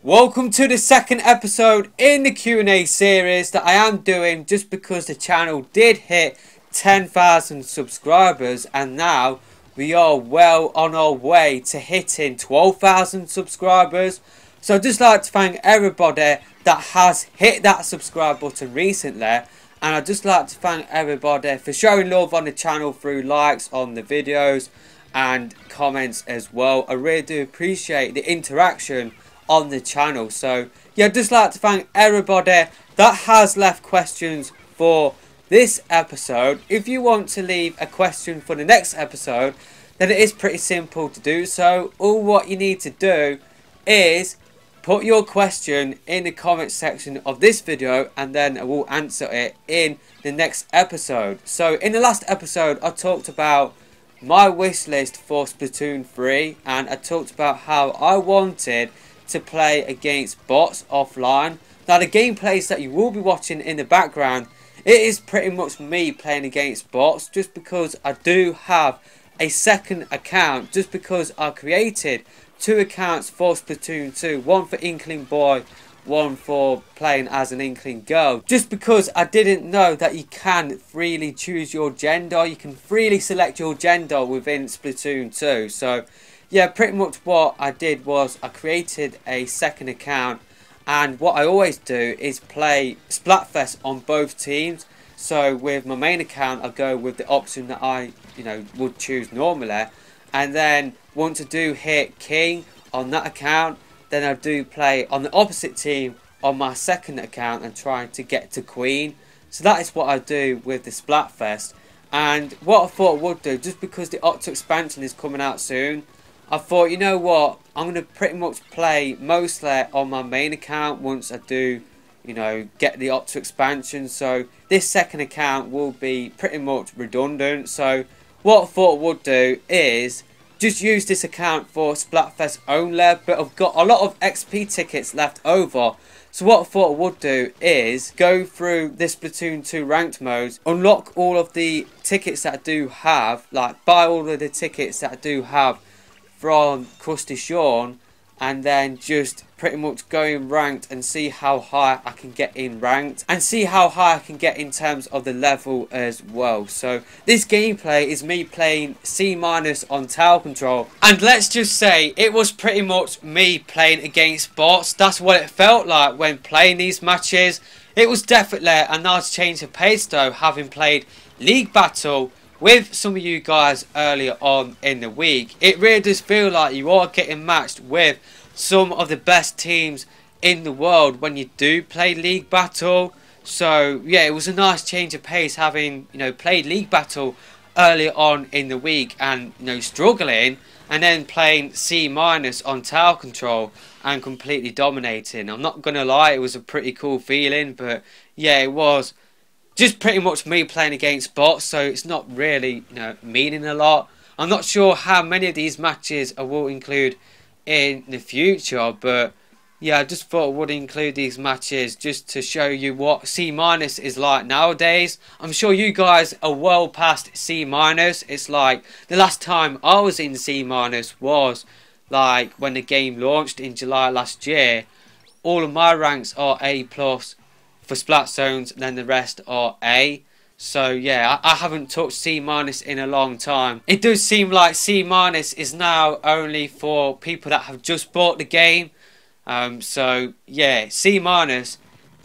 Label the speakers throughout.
Speaker 1: Welcome to the second episode in the Q&A series that I am doing just because the channel did hit 10,000 subscribers and now we are well on our way to hitting 12,000 subscribers. So I'd just like to thank everybody that has hit that subscribe button recently, and I'd just like to thank everybody for showing love on the channel through likes on the videos and comments as well. I really do appreciate the interaction on the channel. So yeah, I'd just like to thank everybody that has left questions for this episode. If you want to leave a question for the next episode, then it is pretty simple to do so. All what you need to do is put your question in the comment section of this video and then I will answer it in the next episode. So in the last episode I talked about my wish list for Splatoon 3 and I talked about how I wanted to play against bots offline. Now the gameplays that you will be watching in the background, it is pretty much me playing against bots just because I do have a second account, just because I created two accounts for Splatoon 2, one for Inkling Boy, one for playing as an Inkling Girl, just because I didn't know that you can freely choose your gender. You can freely select your gender within Splatoon 2. So yeah, pretty much what I did was I created a second account, and what I always do is play Splatfest on both teams. So with my main account I go with the option that I would choose normally, and then once I do hit King on that account, then I do play on the opposite team on my second account and try to get to Queen. So that is what I do with the Splatfest. And what I thought I would do, just because the Octo expansion is coming out soon, I thought, you know what, I'm going to pretty much play mostly on my main account once I do, get the Octo expansion. So this second account will be pretty much redundant. So what I thought I would do is just use this account for Splatfest only, but I've got a lot of XP tickets left over. So what I thought I would do is go through this Splatoon 2 ranked modes, unlock all of the tickets that I do have, like buy all of the tickets that I do have from Krusty Sean, and then just pretty much go in ranked and see how high I can get in ranked and see how high I can get in terms of the level as well. So this gameplay is me playing C- on tower control, and let's just say it was pretty much me playing against bots. That's what it felt like when playing these matches. It was definitely a nice change of pace though, having played League Battle with some of you guys earlier on in the week. It really does feel like you are getting matched with some of the best teams in the world when you do play League Battle. So yeah, it was a nice change of pace having played League Battle earlier on in the week and struggling, and then playing C- on tower control and completely dominating. I'm not gonna lie, it was a pretty cool feeling, but yeah, it was just pretty much me playing against bots, so it's not really meaning a lot. I'm not sure how many of these matches I will include in the future, but yeah, I just thought I would include these matches just to show you what C- is like nowadays. I'm sure you guys are well past C-. It's like the last time I was in C- was like when the game launched in July last year. All of my ranks are A+ for Splat Zones, and then the rest are A. So yeah, I haven't touched C- in a long time. It does seem like C- is now only for people that have just bought the game. So yeah, C-,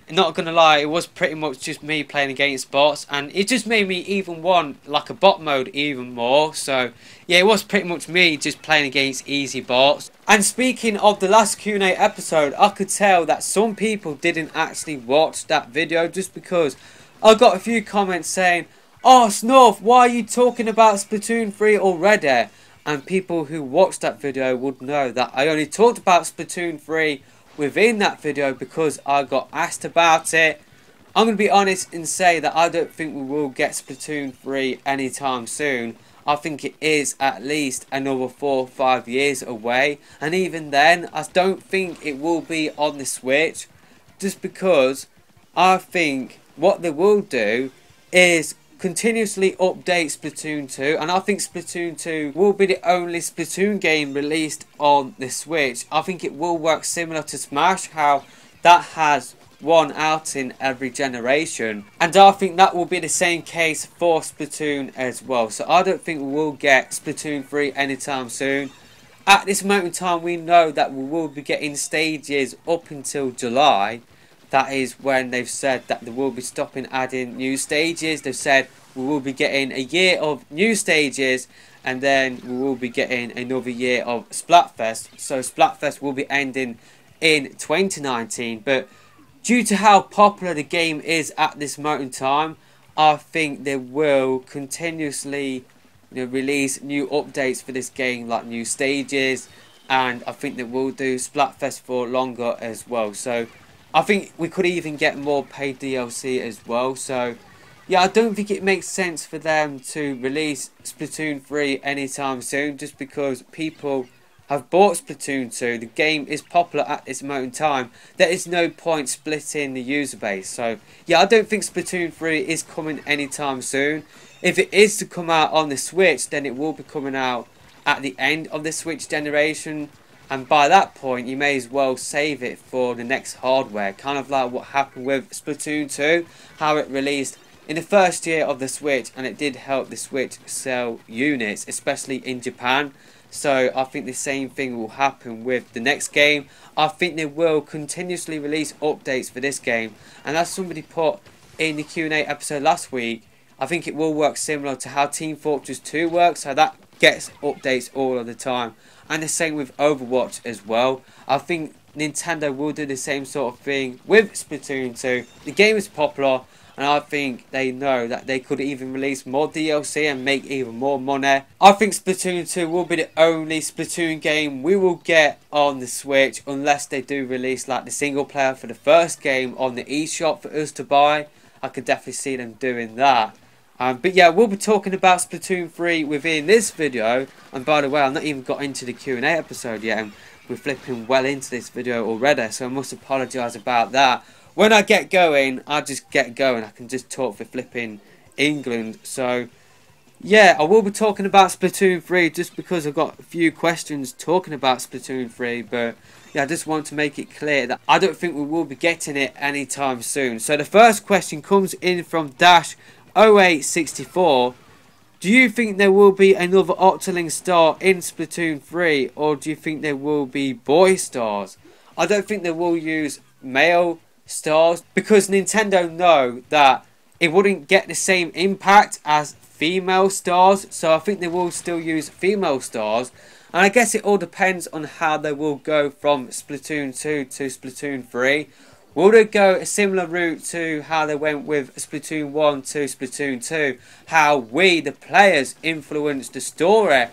Speaker 1: not gonna lie, it was pretty much just me playing against bots, and it just made me even want like a bot mode even more. So yeah, it was pretty much me just playing against easy bots. And speaking of the last Q&A episode, I could tell that some people didn't actually watch that video, just because I got a few comments saying, "Oh Snuff, why are you talking about Splatoon 3 already?" And people who watched that video would know that I only talked about Splatoon 3 within that video because I got asked about it. I'm going to be honest and say that I don't think we will get Splatoon 3 anytime soon. I think it is at least another 4 or 5 years away, and even then I don't think it will be on the Switch, just because I think what they will do is continuously update Splatoon 2, and I think Splatoon 2 will be the only Splatoon game released on the Switch. I think it will work similar to Smash, how that has one outing every generation, and I think that will be the same case for Splatoon as well. So I don't think we will get Splatoon 3 anytime soon. At this moment in time, we know that we will be getting stages up until July. That is when they've said that they will be stopping adding new stages. They've said we will be getting a year of new stages, and then we will be getting another year of Splatfest. So Splatfest will be ending in 2019, but due to how popular the game is at this moment in time, I think they will continuously release new updates for this game, like new stages, and I think they will do Splatfest for longer as well. So I think we could even get more paid DLC as well. So yeah, I don't think it makes sense for them to release Splatoon 3 anytime soon, just because people have bought Splatoon 2. The game is popular at this moment in time. There is no point splitting the user base. So yeah, I don't think Splatoon 3 is coming anytime soon. If it is to come out on the Switch, then it will be coming out at the end of the Switch generation, and by that point you may as well save it for the next hardware, kind of like what happened with Splatoon 2, how it released in the first year of the Switch, and it did help the Switch sell units, especially in Japan. So I think the same thing will happen with the next game. I think they will continuously release updates for this game, and as somebody put in the Q&A episode last week, I think it will work similar to how Team Fortress 2 works, so that gets updates all of the time. And the same with Overwatch as well. I think Nintendo will do the same sort of thing with Splatoon 2. The game is popular, and I think they know that they could even release more DLC and make even more money. I think Splatoon 2 will be the only Splatoon game we will get on the Switch, unless they do release like the single player for the first game on the eShop for us to buy. I could definitely see them doing that. But yeah, we'll be talking about Splatoon 3 within this video. And by the way, I've not even got into the Q&A episode yet, and we're flipping well into this video already, so I must apologise about that. When I get going, I just get going. I can just talk for flipping England. So yeah, I will be talking about Splatoon 3 just because I've got a few questions talking about Splatoon 3. But yeah, I just want to make it clear that I don't think we will be getting it anytime soon. So the first question comes in from Dash 0864. Do you think there will be another Octoling star in Splatoon 3, or do you think there will be boy stars? I don't think they will use male stars, because Nintendo know that it wouldn't get the same impact as female stars, so I think they will still use female stars. And I guess it all depends on how they will go from Splatoon 2 to Splatoon 3. Will they go a similar route to how they went with Splatoon 1 to Splatoon 2? How we, the players, influenced the story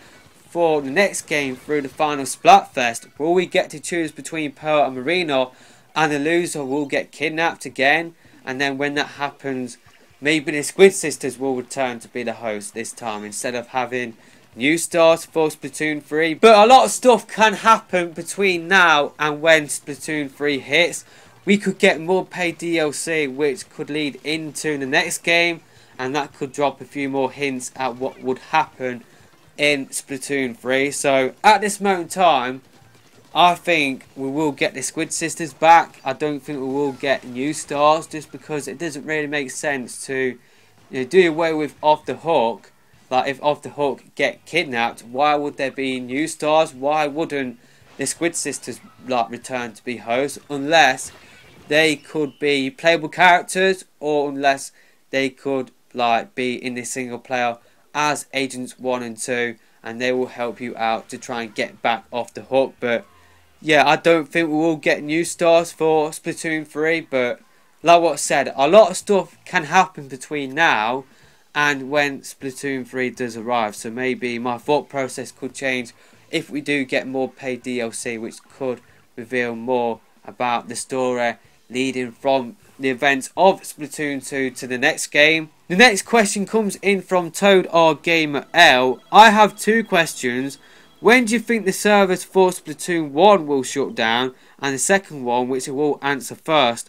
Speaker 1: for the next game through the final Splatfest? Will we get to choose between Pearl and Marina, and the loser will get kidnapped again? And then when that happens, maybe the Squid Sisters will return to be the host this time, instead of having new stars for Splatoon 3. But a lot of stuff can happen between now and when Splatoon 3 hits. We could get more paid DLC, which could lead into the next game, and that could drop a few more hints at what would happen in Splatoon 3. So at this moment in time, I think we will get the Squid Sisters back. I don't think we will get new stars, just because it doesn't really make sense to do away with Off the Hook. Like, if Off the Hook get kidnapped, why would there be new stars? Why wouldn't the Squid Sisters like return to be hosts, unless they could be playable characters, or unless they could like be in the single player as Agents 1 and 2, and they will help you out to try and get back Off the Hook. But yeah, I don't think we will get new stars for Splatoon 3, but like what I said, a lot of stuff can happen between now and when Splatoon 3 does arrive. So maybe my thought process could change if we do get more paid DLC, which could reveal more about the story leading from the events of Splatoon 2 to the next game. The next question comes in from Toad R Gamer L. I have two questions. When do you think the servers for Splatoon 1 will shut down? And the second one, which I will answer first,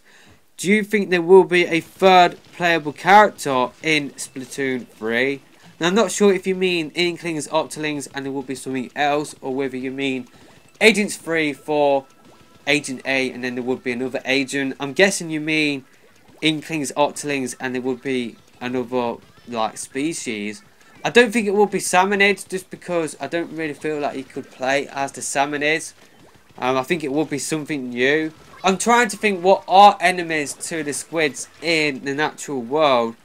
Speaker 1: do you think there will be a third playable character in Splatoon 3? Now, I'm not sure if you mean Inklings, Octolings, and there will be something else, or whether you mean Agents 3 for Agent A, and then there would be another agent. I'm guessing you mean Inklings, Octolings, and there would be another like species. I don't think it will be Salmonids, just because I don't really feel like you could play as the Salmonids. I think it will be something new. I'm trying to think what are enemies to the squids in the natural world.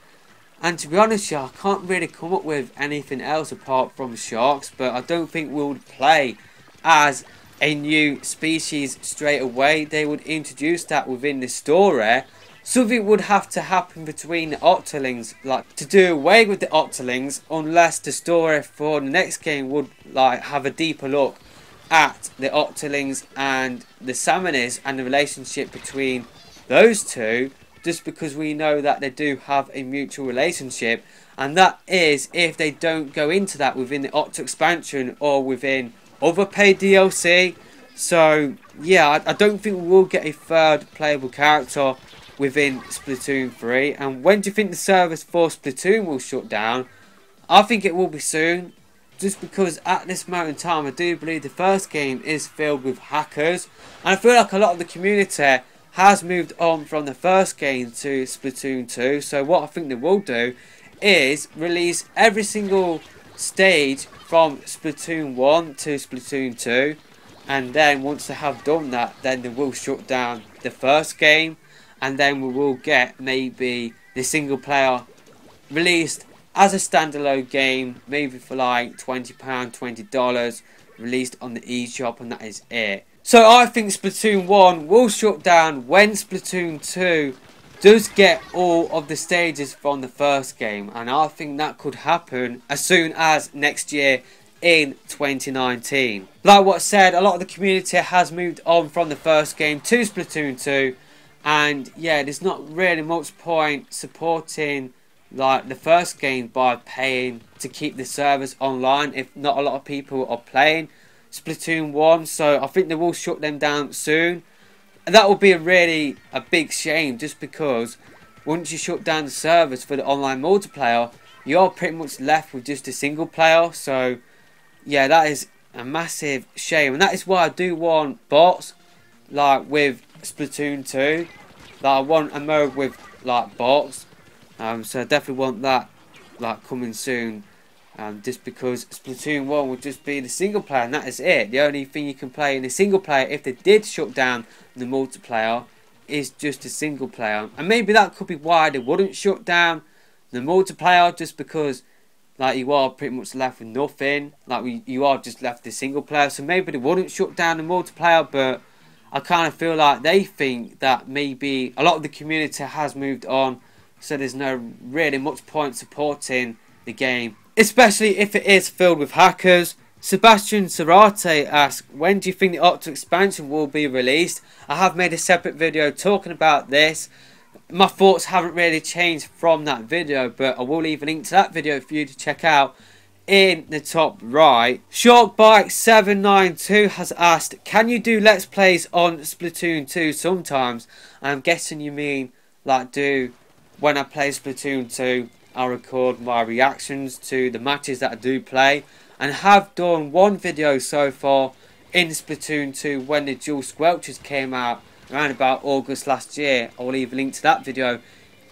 Speaker 1: And to be honest, I can't really come up with anything else apart from sharks. But I don't think we would play as a new species straight away. They would introduce that within the story. Something would have to happen between the Octolings, like to do away with the Octolings, unless the story for the next game would like have a deeper look at the Octolings and the Salmonids and the relationship between those two, just because we know that they do have a mutual relationship, and that is if they don't go into that within the Octo expansion or within other paid DLC. So yeah, I don't think we will get a third playable character within Splatoon 3. And when do you think the servers for Splatoon will shut down? I think it will be soon, just because at this moment in time I do believe the first game is filled with hackers, and I feel like a lot of the community has moved on from the first game to Splatoon 2. So what I think they will do is release every single stage from Splatoon 1 to Splatoon 2, and then once they have done that, then they will shut down the first game, and then we will get maybe the single player released as a standalone game, maybe for like £20, $20, released on the eShop, and that is it. So I think Splatoon 1 will shut down when Splatoon 2 does get all of the stages from the first game, and I think that could happen as soon as next year in 2019. Like what I said, a lot of the community has moved on from the first game to Splatoon 2, and yeah, there's not really much point supporting like the first game by paying to keep the servers online if not a lot of people are playing Splatoon 1. So I think they will shut them down soon, and that will be a big shame, just because once you shut down the servers for the online multiplayer, you're pretty much left with just a single player. So yeah, that is a massive shame, and that is why I do want bots like with Splatoon 2. Like I want a mode with like bots. So I definitely want that like coming soon, just because Splatoon 1 would just be the single player, and that is it. The only thing you can play in the single player, if they did shut down the multiplayer, is just a single player. And maybe that could be why they wouldn't shut down the multiplayer, just because like you are pretty much left with nothing. Like you are just left the single player, so maybe they wouldn't shut down the multiplayer. But I kind of feel like they think that maybe a lot of the community has moved on, so there's no really much point supporting the game, especially if it is filled with hackers. Sebastian Sarate asks, when do you think the Octo expansion will be released? I have made a separate video talking about this. My thoughts haven't really changed from that video, but I will leave a link to that video for you to check out in the top right. Sharkbike792 has asked, can you do Let's Plays on Splatoon 2 sometimes? I'm guessing you mean like do when I play Splatoon 2, I record my reactions to the matches that I do play, and have done one video so far in Splatoon 2 when the dual squelchers came out around about August last year. I will leave a link to that video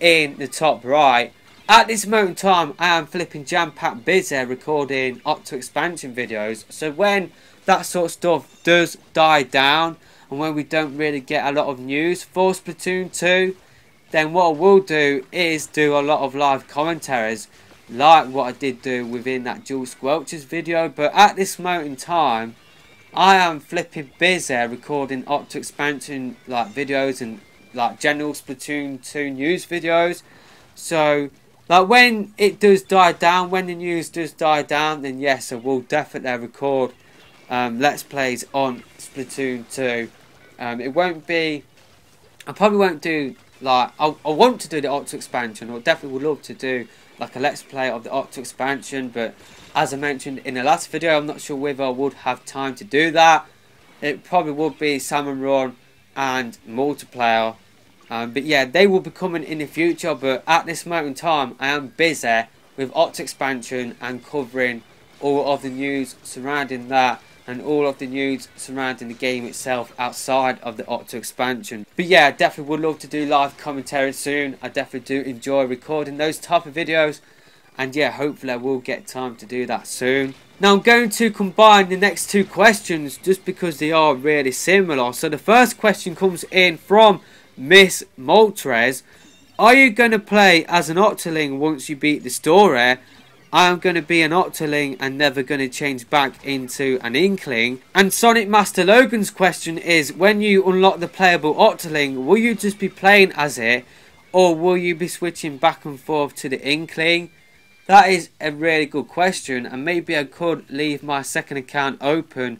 Speaker 1: in the top right. At this moment in time, I am flipping jam-packed busy recording Octo expansion videos, so when that sort of stuff does die down, and when we don't really get a lot of news for Splatoon 2, then what I will do is do a lot of live commentaries, like what I did do within that dual squelchers video. But at this moment in time, I am flipping busy recording Octo expansion like videos and like general Splatoon 2 news videos. So like when it does die down, when the news does die down, then yes, I will definitely record Let's Plays on Splatoon 2. It won't be, I probably won't do like, I want to do the Octo expansion, or definitely would love to do like a Let's Play of the Octo expansion, but as I mentioned in the last video, I'm not sure whether I would have time to do that. It probably would be Salmon Run and multiplayer, But yeah, they will be coming in the future, but at this moment in time I am busy with Octo expansion and covering all of the news surrounding that and all of the news surrounding the game itself outside of the Octo expansion. But yeah, I definitely would love to do live commentary soon. I definitely do enjoy recording those type of videos, and yeah, hopefully I will get time to do that soon. Now I'm going to combine the next two questions just because they are really similar. So the first question comes in from Miss Moltres. Are you going to play as an Octoling once you beat the story? I am going to be an Octoling and never going to change back into an Inkling. And Sonic Master Logan's question is, when you unlock the playable Octoling, will you just be playing as it, or will you be switching back and forth to the Inkling? That is a really good question, and maybe I could leave my second account open,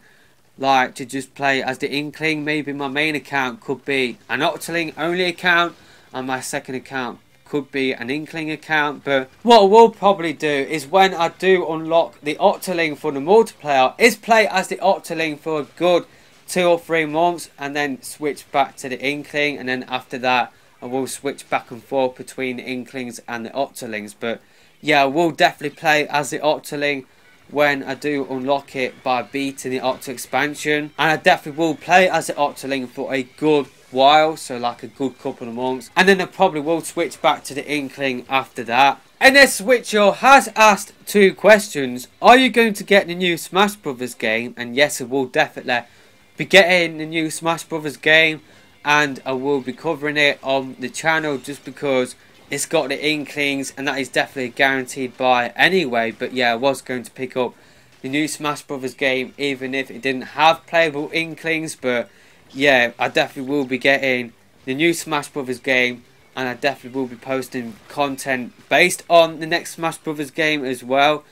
Speaker 1: like to just play as the Inkling. Maybe my main account could be an Octoling only account, and my second account could be an Inkling account. But what I will probably do is, when I do unlock the Octoling for the multiplayer, is play as the Octoling for a good 2 or 3 months and then switch back to the Inkling, and then after that I will switch back and forth between the Inklings and the Octolings. But yeah, I will definitely play as the Octoling when I do unlock it by beating the Octo expansion, and I definitely will play as the Octoling for a good while, so like a good couple of months, and then I probably will switch back to the Inkling after that. And this Switcher has asked 2 questions. Are you going to get the new Smash Brothers game? And yes, I will definitely be getting the new Smash Brothers game, and I will be covering it on the channel just because it's got the Inklings, and that is definitely a guaranteed buy anyway. But yeah, I was going to pick up the new Smash Brothers game even if it didn't have playable Inklings. But yeah, I definitely will be getting the new Smash Brothers game, and I definitely will be posting content based on the next Smash Brothers game as well.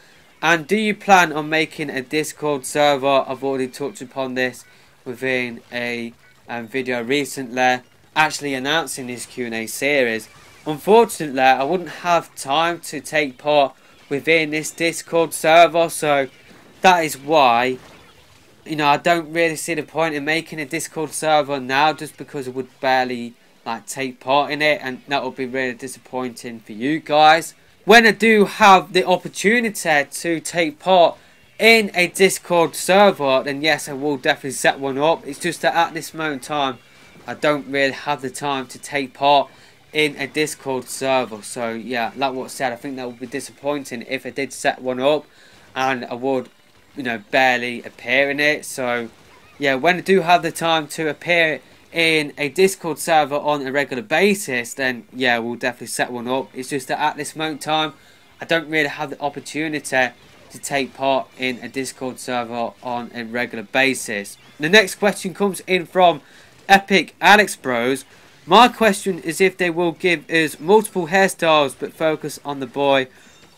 Speaker 1: And do you plan on making a Discord server? I've already touched upon this within a video recently, actually announcing this Q&A series. Unfortunately, I wouldn't have time to take part within this Discord server, so that is why, you know, I don't really see the point in making a Discord server now, just because I would barely like take part in it, and that would be really disappointing for you guys. When I do have the opportunity to take part in a Discord server, then yes, I will definitely set one up. It's just that at this moment in time, I don't really have the time to take part in a Discord server. So yeah, like what I said, I think that would be disappointing if I did set one up and I would, you know, barely appear in it. So yeah, when I do have the time to appear in a Discord server on a regular basis, then yeah, we'll definitely set one up. It's just that at this moment in time, I don't really have the opportunity to take part in a Discord server on a regular basis. The next question comes in from Epic Alex Bros. My question is if they will give us multiple hairstyles but focus on the boy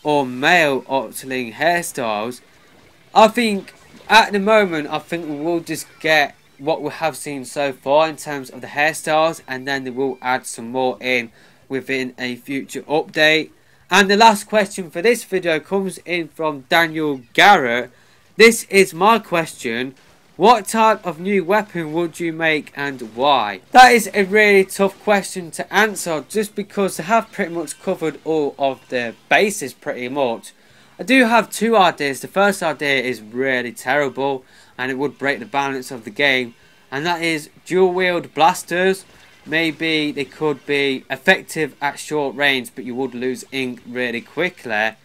Speaker 1: or male Octoling hairstyles. I think at the moment, I think we will just get what we have seen so far in terms of the hairstyles, and then they will add some more in within a future update. And the last question for this video comes in from Daniel Garrett. This is my question. What type of new weapon would you make and why? That is a really tough question to answer, just because they have pretty much covered all of the bases pretty much. I do have 2 ideas. The first idea is really terrible and it would break the balance of the game, and that is dual wield blasters. Maybe they could be effective at short range, but you would lose ink really quickly.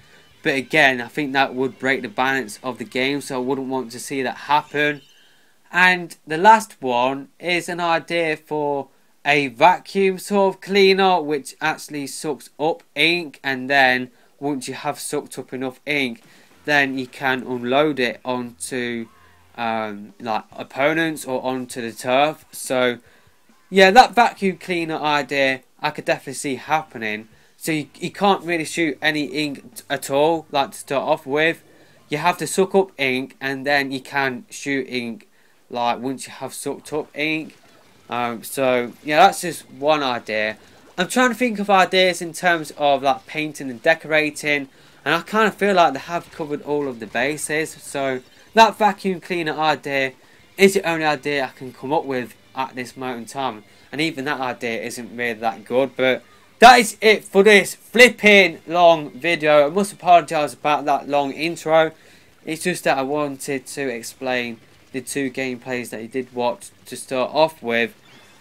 Speaker 1: But again, I think that would break the balance of the game, so I wouldn't want to see that happen. And the last one is an idea for a vacuum sort of cleaner, which actually sucks up ink, and then once you have sucked up enough ink, then you can unload it onto like opponents or onto the turf. So yeah, that vacuum cleaner idea I could definitely see happening. So you can't really shoot any ink at all, like to start off with. You have to suck up ink, and then you can shoot ink like once you have sucked up ink. So yeah, that's just one idea. I'm trying to think of ideas in terms of like painting and decorating, and I kind of feel like they have covered all of the bases. So that vacuum cleaner idea is the only idea I can come up with at this moment in time. And even that idea isn't really that good. But that is it for this flipping long video. I must apologise about that long intro. It's just that I wanted to explain the two gameplays that you did watch to start off with.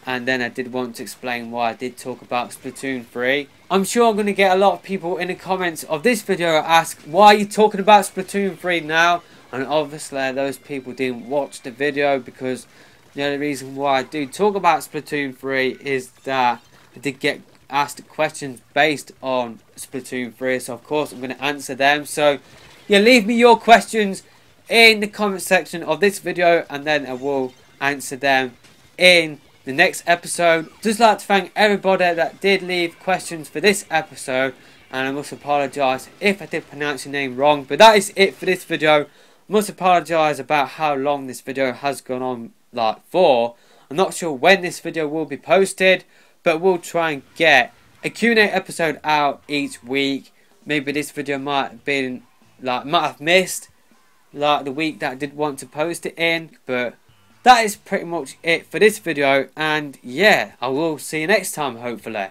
Speaker 1: And then I did want to explain why I did talk about Splatoon 3. I'm sure I'm going to get a lot of people in the comments of this video ask, why are you talking about Splatoon 3 now? And obviously those people didn't watch the video, because the only reason why I do talk about Splatoon 3 is that I did get asked questions based on Splatoon 3. So of course I'm going to answer them. So yeah, leave me your questions in the comment section of this video, and then I will answer them in the next episode. Just like to thank everybody that did leave questions for this episode, and I must apologise if I did pronounce your name wrong. But that is it for this video. I must apologise about how long this video has gone on for. I'm not sure when this video will be posted, but we'll try and get a Q&A episode out each week. Maybe this video might have missed the week that I did want to post it in, but that is pretty much it for this video, and yeah, I will see you next time, hopefully.